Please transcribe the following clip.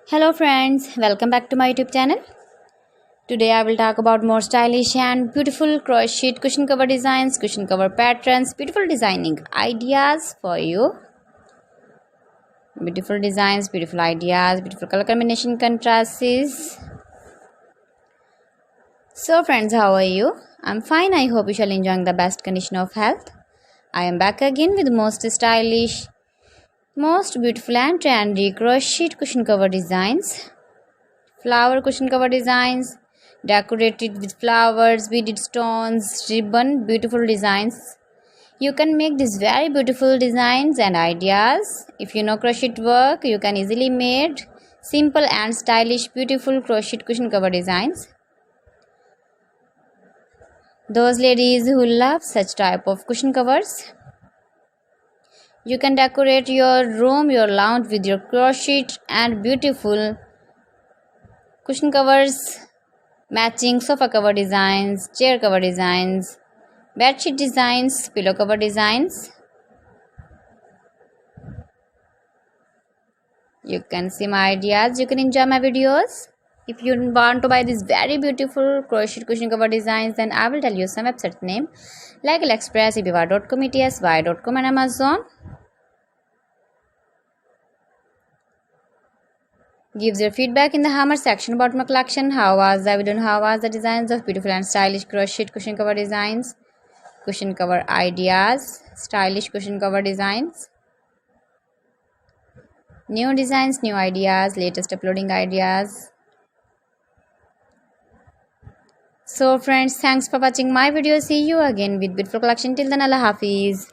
Hello friends, welcome back to my YouTube channel. Today I will talk about more stylish and beautiful crochet cushion cover designs, cushion cover patterns, beautiful designing ideas for you. Beautiful designs, beautiful ideas, beautiful color combination contrasts. So friends, how are you? I'm fine. I hope you shall enjoy the best condition of health. I am back again with most stylish, most beautiful and trendy crochet cushion cover designs. Flower cushion cover designs, decorated with flowers, beaded stones, ribbon, beautiful designs. You can make these very beautiful designs and ideas. If you know crochet work, you can easily make simple and stylish beautiful crochet cushion cover designs. Those ladies who love such type of cushion covers, you can decorate your room, your lounge with your crochet and beautiful cushion covers, matching sofa cover designs, chair cover designs, bedsheet designs, pillow cover designs. You can see my ideas, you can enjoy my videos. If you want to buy these very beautiful crochet cushion cover designs, then I will tell you some website name like AliExpress, eBay.com, ETSY.com and Amazon. Gives your feedback in the hammer section about my collection. How was the video and how was the designs of beautiful and stylish crochet cushion cover designs, cushion cover ideas, stylish cushion cover designs, new designs, new ideas, latest uploading ideas. So friends, thanks for watching my video. See you again with beautiful collection. Till then, Allah Hafiz.